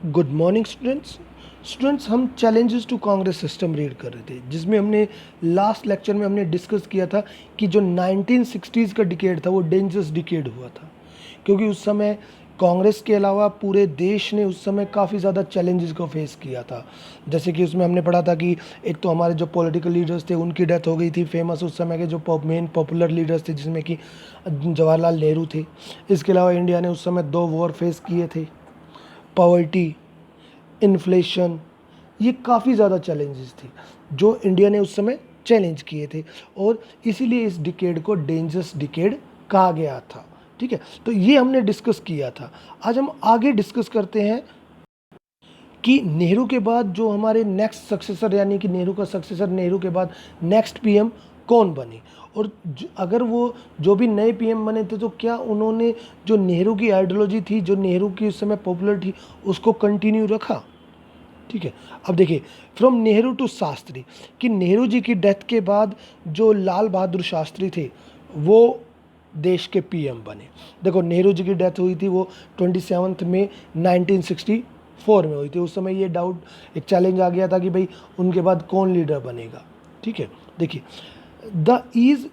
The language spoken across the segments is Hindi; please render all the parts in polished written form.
गुड मॉर्निंग स्टूडेंट्स हम challenges to Congress system read कर रहे थे, जिसमें हमने लास्ट लेक्चर में हमने डिस्कस किया था कि जो 1960s का डिकेड था वो डेंजरस डिकेड हुआ था, क्योंकि उस समय कांग्रेस के अलावा पूरे देश ने उस समय काफ़ी ज़्यादा चैलेंजेस को फेस किया था। जैसे कि उसमें हमने पढ़ा था कि एक तो हमारे जो पॉलिटिकल लीडर्स थे उनकी डेथ हो गई थी, फेमस उस समय के जो मेन पॉपुलर लीडर्स थे जिसमें कि जवाहरलाल नेहरू थे। इसके अलावा इंडिया ने उस समय 2 वॉर फेस किए थे, पॉवर्टी, इन्फ्लेशन, ये काफ़ी ज़्यादा चैलेंजेस थी जो इंडिया ने उस समय चैलेंज किए थे, और इसीलिए इस डिकेड को डेंजरस डिकेड कहा गया था। ठीक है, तो ये हमने डिस्कस किया था। आज हम आगे डिस्कस करते हैं कि नेहरू के बाद जो हमारे नेक्स्ट सक्सेसर, यानी कि नेहरू का सक्सेसर, नेहरू के बाद नेक्स्ट पीएम कौन बने, और अगर वो जो भी नए पीएम बने थे तो क्या उन्होंने जो नेहरू की आइडियोलॉजी थी, जो नेहरू की उस समय पॉपुलर थी, उसको कंटिन्यू रखा। ठीक है, अब देखिए फ्रॉम नेहरू टू शास्त्री, कि नेहरू जी की डेथ के बाद जो लाल बहादुर शास्त्री थे वो देश के पीएम बने। देखो नेहरू जी की डेथ हुई थी वो 27 मई 1964 में हुई थी। उस समय ये डाउट, एक चैलेंज आ गया था कि भाई उनके बाद कौन लीडर बनेगा। ठीक है, देखिए the ease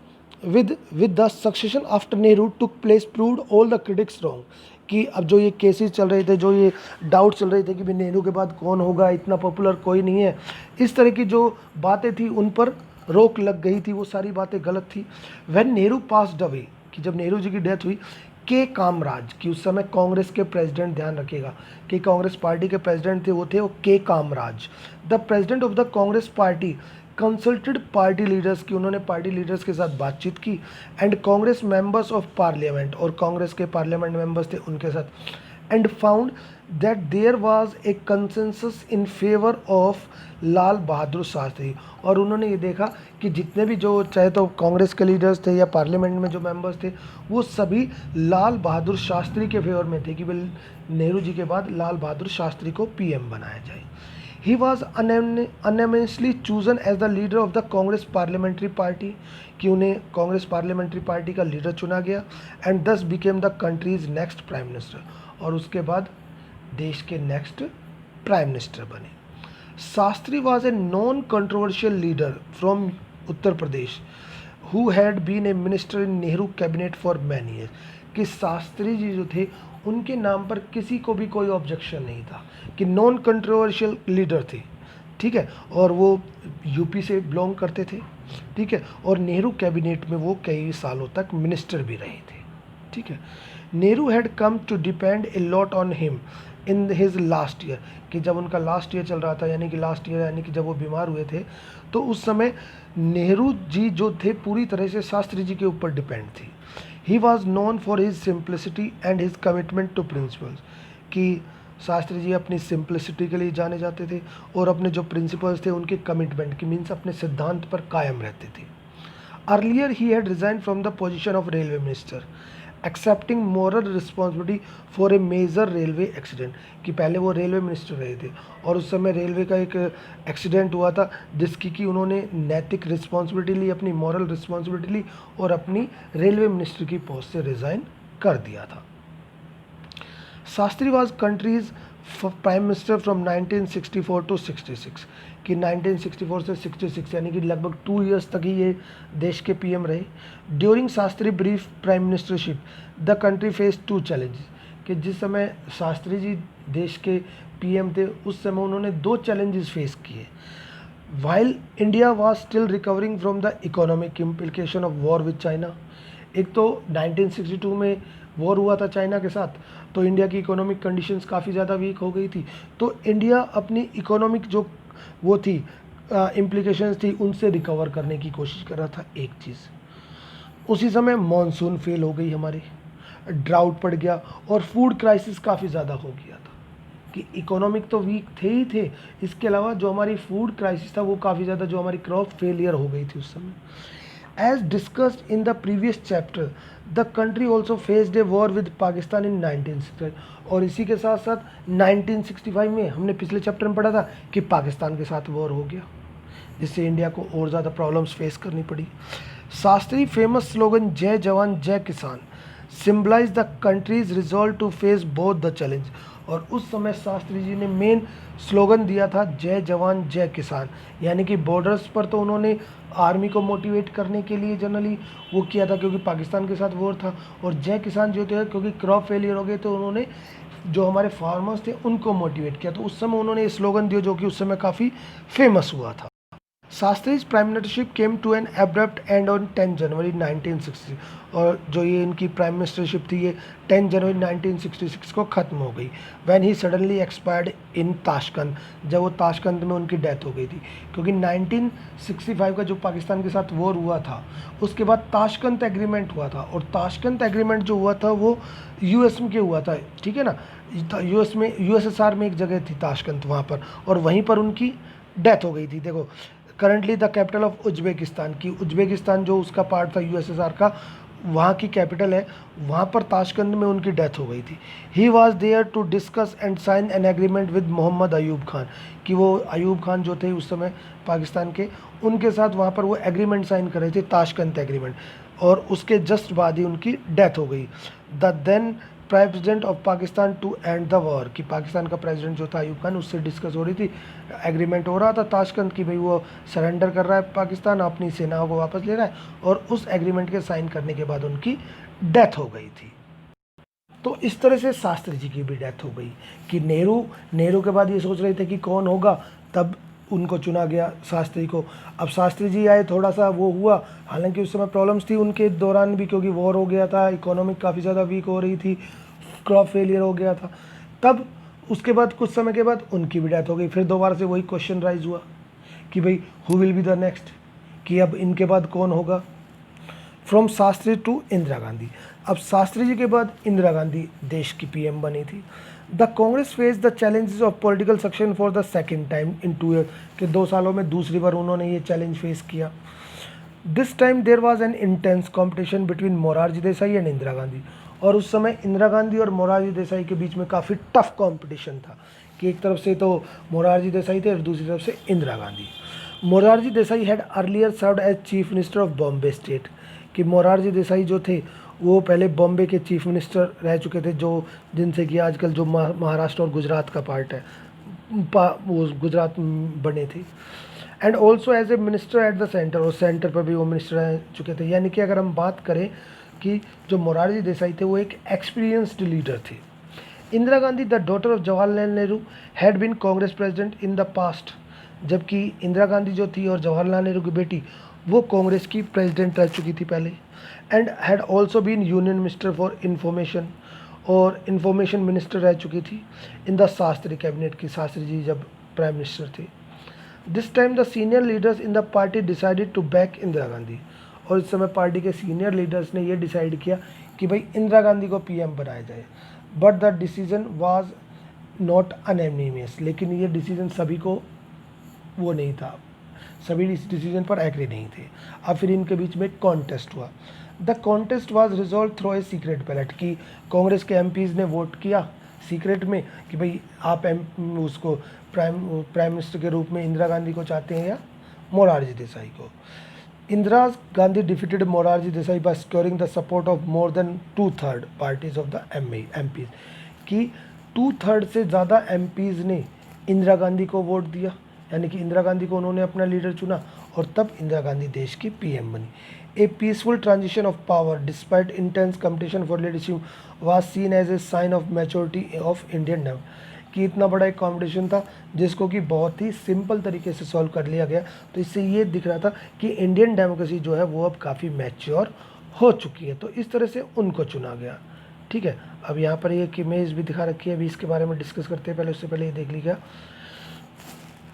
with the succession after Nehru took place proved all the critics wrong, कि अब जो ये केसेस चल रहे थे, जो ये डाउट चल रहे थे कि भाई नेहरू के बाद कौन होगा, इतना पॉपुलर कोई नहीं है, इस तरह की जो बातें थी उन पर रोक लग गई थी, वो सारी बातें गलत थी। व्हेन नेहरू पास्ड अवे, कि जब नेहरू जी की डेथ हुई, के कामराज, कि उस समय कांग्रेस के प्रेसिडेंट, ध्यान रखिएगा कि कांग्रेस पार्टी के प्रेसिडेंट थे वो थे के Kamaraj, the president of the Congress party consulted party leaders, की उन्होंने पार्टी लीडर्स के साथ बातचीत की, and Congress members of parliament, और कांग्रेस के पार्लियामेंट मेंबर्स थे उनके साथ, and found that there was a consensus in favour of Lal Bahadur Shastri. और उन्होंने ये देखा कि जितने भी जो चाहे तो कांग्रेस के लीडर्स थे या पार्लियामेंट में जो मेंबर्स थे वो सभी लाल बहादुर शास्त्री के फेवर में थे कि नेहरू जी के बाद लाल बहादुर शास्त्री को पीएम बनाया जाए। He was unanimously chosen as the leader of the Congress parliamentary party, कि उन्हें कांग्रेस पार्लियामेंट्री पार्टी का लीडर चुना गया, and this became the country's next prime minister, और उसके बाद देश के नेक्स्ट प्राइम मिनिस्टर बने। Shastri was a non controversial leader from Uttar Pradesh who had been a minister in Nehru cabinet for many years, कि शास्त्री जी जो थे उनके नाम पर किसी को भी कोई ऑब्जेक्शन नहीं था, कि नॉन कंट्रोवर्शियल लीडर थे। ठीक है, और वो यूपी से बिलोंग करते थे। ठीक है, और नेहरू कैबिनेट में वो कई सालों तक मिनिस्टर भी रहे थे। ठीक है, Nehru had come to depend a lot on him in his last year, कि जब उनका लास्ट ईयर चल रहा था, यानी कि लास्ट ईयर यानी कि जब वो बीमार हुए थे, तो उस समय नेहरू जी जो थे पूरी तरह से शास्त्री जी के ऊपर डिपेंड थी। He was known for his simplicity and his commitment to principles, कि शास्त्री जी अपनी सिंप्लिसिटी के लिए जाने जाते थे और अपने जो प्रिंसिपल्स थे उनके कमिटमेंट की, मीन्स अपने सिद्धांत पर कायम रहते थे। Earlier he had resign from the position of railway minister accepting moral responsibility for a major railway accident, कि पहले वो रेलवे मिनिस्टर रहे थे और उस समय रेलवे का एक एक्सीडेंट हुआ था जिसकी कि उन्होंने नैतिक रिस्पॉन्सिबिलिटी ली, अपनी मॉरल रिस्पॉन्सिबिलिटी ली और अपनी रेलवे मिनिस्टर की पोस्ट से रिज़ाइन कर दिया था। Shastri was country's prime minister from 1964 to 66, कि 1964 से 66 यानी कि लगभग 2 इयर्स तक ही ये देश के पीएम रहे। During Shastri brief prime ministership the country face 2 challenges, कि जिस समय शास्त्री जी देश के पीएम थे उस समय उन्होंने 2 चैलेंजेस फेस किए। While India was still recovering from the economic implication of war with China, एक तो 1962 में वॉर हुआ था चाइना के साथ, तो इंडिया की इकोनॉमिक कंडीशंस काफ़ी ज़्यादा वीक हो गई थी, तो इंडिया अपनी इकोनॉमिक जो वो थी इम्प्लीकेशंस थी उनसे रिकवर करने की कोशिश कर रहा था। एक चीज़, उसी समय मॉनसून फेल हो गई हमारी, ड्राउट पड़ गया और फूड क्राइसिस काफ़ी ज़्यादा हो गया था, कि इकोनॉमिक तो वीक थे ही थे, इसके अलावा जो हमारी फूड क्राइसिस था वो काफ़ी ज़्यादा, जो हमारी क्रॉप फेलियर हो गई थी उस समय। As discussed in the previous chapter, the country also faced a war with Pakistan in 1965, और इसी के साथ साथ 1965 में हमने पिछले चैप्टर में पढ़ा था कि पाकिस्तान के साथ वॉर हो गया, जिससे इंडिया को और ज़्यादा प्रॉब्लम्स फेस करनी पड़ी। शास्त्री फेमस स्लोगन जय जवान जय किसान symbolize the country's resolve to face both the challenge, और उस समय शास्त्री जी ने मेन स्लोगन दिया था जय जवान जय किसान, यानी कि बॉर्डर्स पर तो उन्होंने आर्मी को मोटिवेट करने के लिए जनरली वो किया था क्योंकि पाकिस्तान के साथ वॉर था, और जय किसान जो थे क्योंकि क्रॉप फेलियर हो गए तो उन्होंने जो हमारे फार्मर्स थे उनको मोटिवेट किया। तो उस समय उन्होंने ये स्लोगन दिया जो कि उस समय काफ़ी फेमस हुआ था। Shastri's prime ministership came to an abrupt end on 10 January 1960, और जो ये इनकी प्राइम मिनिस्टरशिप थी ये 10 जनवरी 1966 को ख़त्म हो गई। When he suddenly expired in Tashkent, जब वो ताशकंद में उनकी डेथ हो गई थी, क्योंकि 1965 का जो पाकिस्तान के साथ वॉर हुआ था उसके बाद ताशकंद एग्रीमेंट हुआ था, और ताशकंद एग्रीमेंट जो हुआ था वो यूएस में के हुआ था, ठीक है ना। यूएस में, यूएसएसआर में एक जगह थी ताशकंद वहाँ पर, और वहीं पर उनकी डेथ हो गई थी। देखो currently the capital of Uzbekistan की, उज्बेकिस्तान जो उसका पार्ट था यूएसएसआर का, वहाँ की कैपिटल है, वहाँ पर ताशकंद में उनकी डेथ हो गई थी। He was there to discuss and sign an agreement with Mohammad Ayub Khan, कि वो अयूब खान जो थे उस समय पाकिस्तान के, उनके साथ वहाँ पर वो एग्रीमेंट साइन कर रहे थे, ताशकंद एग्रीमेंट, और उसके जस्ट बाद ही उनकी डेथ हो गई। The then president of Pakistan to end the war, कि पाकिस्तान का प्रेसिडेंट जो था अयूब खान, उससे डिस्कस हो रही थी, एग्रीमेंट हो रहा था ताशकंद की, भाई वो सरेंडर कर रहा है पाकिस्तान, अपनी सेनाओं को वापस ले रहा है, और उस एग्रीमेंट के साइन करने के बाद उनकी डेथ हो गई थी। तो इस तरह से शास्त्री जी की भी डेथ हो गई, कि नेहरू के बाद ये सोच रहे थे कि कौन होगा, तब उनको चुना गया शास्त्री को। अब शास्त्री जी आए, थोड़ा सा वो हुआ, हालांकि उस समय प्रॉब्लम्स थी उनके दौरान भी, क्योंकि वॉर हो गया था, इकोनॉमिक काफ़ी ज़्यादा वीक हो रही थी, क्रॉप फेलियर हो गया था। तब उसके बाद कुछ समय के बाद उनकी भी डेथ हो गई। फिर दोबारा से वही क्वेश्चन राइज हुआ कि भाई who will be the next, कि अब इनके बाद कौन होगा। फ्रॉम शास्त्री टू इंदिरा गांधी, अब शास्त्री जी के बाद इंदिरा गांधी देश की पीएम बनी थी। The Congress face the challenges of political succession for the second time in 2 year, के 2 सालों में दूसरी बार उन्होंने ये चैलेंज फेस किया। This time there was an intense competition between Morarji Desai and Indira Gandhi, और उस समय इंदिरा गांधी और मोरारजी देसाई के बीच में काफ़ी टफ कॉम्पिटिशन था, कि एक तरफ से तो मोरारजी देसाई थे और दूसरी तरफ से Indira Gandhi. Morarji Desai had earlier served as chief minister of Bombay state, कि मोरारजी देसाई जो थे वो पहले बॉम्बे के चीफ मिनिस्टर रह चुके थे, जो जिनसे कि आजकल जो महाराष्ट्र और गुजरात का पार्ट है, वो गुजरात बने थे। And also as a minister at the centre, और सेंटर पर भी वो मिनिस्टर रह चुके थे। यानी कि अगर हम बात करें कि जो मोरारजी देसाई थे वो एक एक्सपीरियंस्ड लीडर थे। Indira Gandhi the daughter of Jawaharlal Nehru had been Congress president in the past, जबकि इंदिरा गांधी जो थी और जवाहरलाल नेहरू की बेटी वो कांग्रेस की प्रेसिडेंट रह चुकी थी पहले। And had also been union minister for information, और इंफॉर्मेशन मिनिस्टर रह चुकी थी इन द शास्त्री कैबिनेट की, शास्त्री जी जब प्राइम मिनिस्टर थे। This time the senior leaders in the party decided to back Indira Gandhi, और इस समय पार्टी के सीनियर लीडर्स ने ये डिसाइड किया कि भाई इंदिरा गांधी को पीएम बनाया जाए। But the decision was not unanimous, लेकिन ये डिसीजन सभी को वो नहीं था, सभी इस डिसीजन पर एग्री नहीं थे। अब फिर इनके बीच में कॉन्टेस्ट हुआ। The contest was resolve through a secret ballot, की कांग्रेस के एमपीज़ ने वोट किया सीक्रेट में कि भाई आप उसको प्राइम मिनिस्टर के रूप में इंदिरा गांधी को चाहते हैं या मोरारजी देसाई को। Indira Gandhi defeated Morarji Desai by scoring the support of more than 2/3 parties of the MPs, कि 2/3 से ज़्यादा एमपीज़ ने इंदिरा गांधी को वोट दिया, यानी कि इंदिरा गांधी को उन्होंने अपना लीडर चुना, और तब इंदिरा गांधी देश की पीएम बनी। A peaceful transition of power despite intense competition for leadership was seen as a sign of maturity of Indian democracy, कि इतना बड़ा एक कॉम्पिटिशन था जिसको कि बहुत ही सिंपल तरीके से सॉल्व कर लिया गया। तो इससे ये दिख रहा था कि इंडियन डेमोक्रेसी जो है वो अब काफ़ी मैच्योर हो चुकी है, तो इस तरह से उनको चुना गया। ठीक है, अब यहाँ पर एक इमेज भी दिखा रखी है, अभी इसके बारे में डिस्कस करते हैं, पहले उससे पहले ये देख लीजिएगा।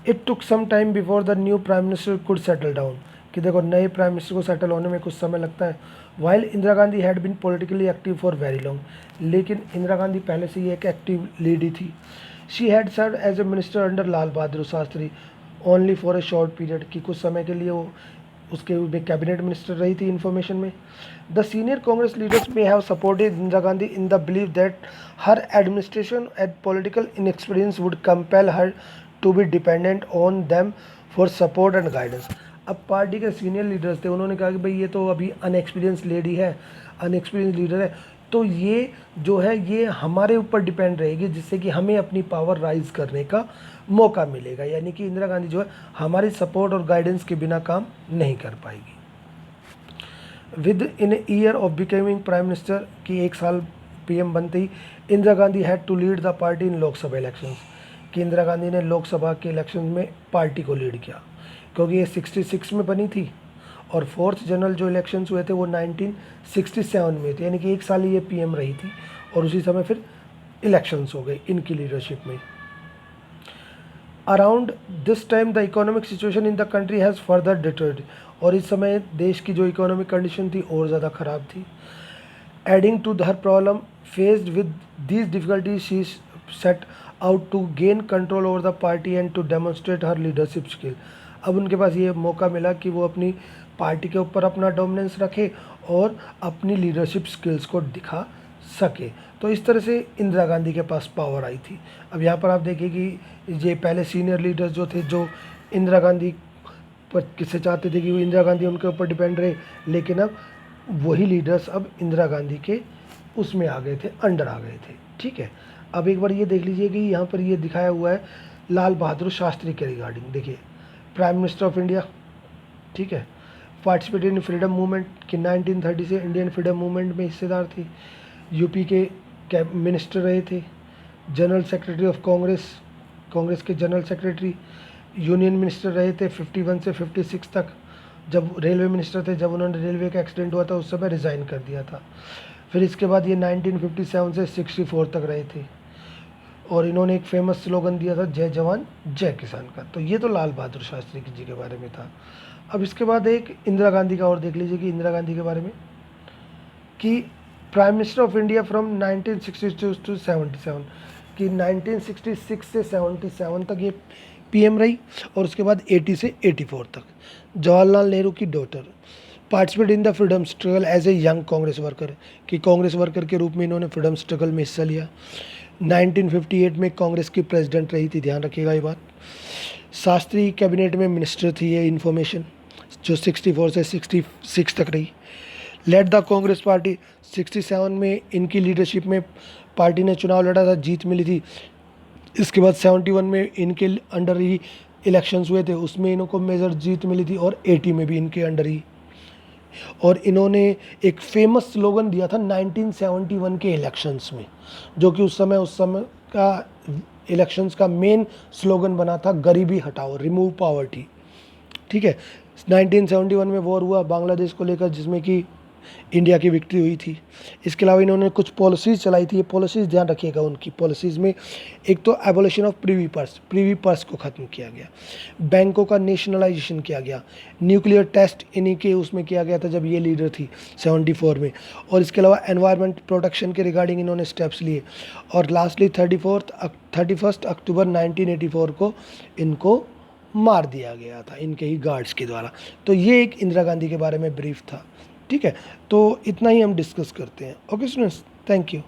It took some time before the new prime minister could settle down, कि देखो नए प्राइम मिनिस्टर को सेटल होने में कुछ समय लगता है। While Indira Gandhi had been politically active for very long, लेकिन इंदिरा गांधी पहले से ही एक एक्टिव लेडी थी। She had serve as a minister under Lal Bahadur Shastri only for a short period, कि कुछ समय के लिए वो उसके कैबिनेट मिनिस्टर रही थी इंफॉर्मेशन में। The senior Congress leaders may have supported Indira Gandhi in the believe that her administration and political inexperience would compel her to be dependent on them for support and guidance. अब पार्टी के सीनियर लीडर्स थे, उन्होंने कहा कि भाई ये तो अभी अनएक्सपीरियंस लेडी है, अनएक्सपीरियंस लीडर है, तो ये जो है ये हमारे ऊपर डिपेंड रहेगी, जिससे कि हमें अपनी पावर राइज करने का मौका मिलेगा। यानी कि इंदिरा गांधी जो है हमारी सपोर्ट और गाइडेंस के बिना काम नहीं कर पाएगी। Within year of becoming prime minister, की 1 साल पीएम बनते ही Indira Gandhi had to lead the party in Lok Sabha elections, कि इंदिरा गांधी ने लोकसभा के इलेक्शन में पार्टी को लीड किया, क्योंकि ये 66 में बनी थी और 4th जनरल जो इलेक्शंस हुए थे वो 1967 में थे। यानी कि 1 साल ये पीएम रही थी और उसी समय फिर इलेक्शंस हो गए इनकी लीडरशिप में। Around this time the economic situation in the country has further deterred, और इस समय देश की जो इकोनॉमिक कंडीशन थी और ज़्यादा ख़राब थी। Adding to her problem faced with these difficulties she set out to gain control over the party and to demonstrate her leadership skill. अब उनके पास ये मौका मिला कि वो अपनी पार्टी के ऊपर अपना डोमिनेंस रखे और अपनी लीडरशिप स्किल्स को दिखा सके। तो इस तरह से इंदिरा गांधी के पास पावर आई थी। अब यहाँ पर आप देखिए कि ये पहले सीनियर लीडर्स जो थे, जो इंदिरा गांधी पर किससे चाहते थे कि वो इंदिरा गांधी उनके ऊपर डिपेंड रहे, लेकिन अब वही लीडर्स अब इंदिरा गांधी के उसमें आ गए थे, अंडर आ गए थे। ठीक है, अब एक बार ये देख लीजिए कि यहाँ पर ये दिखाया हुआ है लाल बहादुर शास्त्री के रिगार्डिंग। देखिए, प्राइम मिनिस्टर ऑफ इंडिया, ठीक है, पार्टिसिपेट इन फ्रीडम मूवमेंट, कि 1930 से इंडियन फ्रीडम मूवमेंट में हिस्सेदार थे। यूपी के मिनिस्टर रहे थे, general secretary of Congress, Congress के जनरल सेक्रेटरी, यूनियन मिनिस्टर रहे थे 51 से 56 तक। जब रेलवे मिनिस्टर थे, जब उन्होंने रेलवे का एक्सीडेंट हुआ था उस समय रिज़ाइन कर दिया था। फिर इसके बाद ये 1957 से 64 तक रहे थे और इन्होंने एक फेमस स्लोगन दिया था, जय जवान जय किसान का। तो ये तो लाल बहादुर शास्त्री जी के बारे में था। अब इसके बाद एक इंदिरा गांधी का और देख लीजिए कि इंदिरा गांधी के बारे में, कि prime minister of India from 1962 to 77, कि 1966 से 77 तक ये पीएम रही और उसके बाद 80 से 84 तक। जवाहरलाल नेहरू की daughter, participate in the freedom struggle as a young Congress worker, कि कांग्रेस वर्कर के रूप में इन्होंने फ्रीडम स्ट्रगल में हिस्सा लिया। 1958 में कांग्रेस की प्रेसिडेंट रही थी, ध्यान रखिएगा ये बात। शास्त्री कैबिनेट में मिनिस्टर थी ये इन्फॉर्मेशन, जो 64 से 66 तक रही। लेड द कांग्रेस पार्टी, 67 में इनकी लीडरशिप में पार्टी ने चुनाव लड़ा था, जीत मिली थी। इसके बाद 71 में इनके अंडर ही इलेक्शंस हुए थे, उसमें इनको मेजर जीत मिली थी और 80 में भी इनके अंडर ही। और इन्होंने एक फेमस स्लोगन दिया था 1971 के इलेक्शंस में, जो कि उस समय का इलेक्शंस का मेन स्लोगन बना था, गरीबी हटाओ, रिमूव पॉवर्टी। ठीक है, 1971 में वॉर हुआ बांग्लादेश को लेकर, जिसमें कि इंडिया की विक्ट्री हुई थी। इसके अलावा इन्होंने कुछ पॉलिसीज़ चलाई थी, ये पॉलिसीज़ ध्यान रखिएगा। उनकी पॉलिसीज़ में एक तो एबोलिशन ऑफ प्रीवी पर्स को ख़त्म किया गया, बैंकों का नेशनलाइजेशन किया गया, न्यूक्लियर टेस्ट इन्हीं के उसमें किया गया था जब ये लीडर थी 74 में, और इसके अलावा एनवायरनमेंट प्रोटेक्शन के रिगार्डिंग इन्होंने स्टेप्स लिए। और लास्टली 31 अक्टूबर 1984 को इनको मार दिया गया था इनके ही गार्ड्स के द्वारा। तो ये एक इंदिरा गांधी के बारे में ब्रीफ था। ठीक है, तो इतना ही हम डिस्कस करते हैं। Okay students, thank you.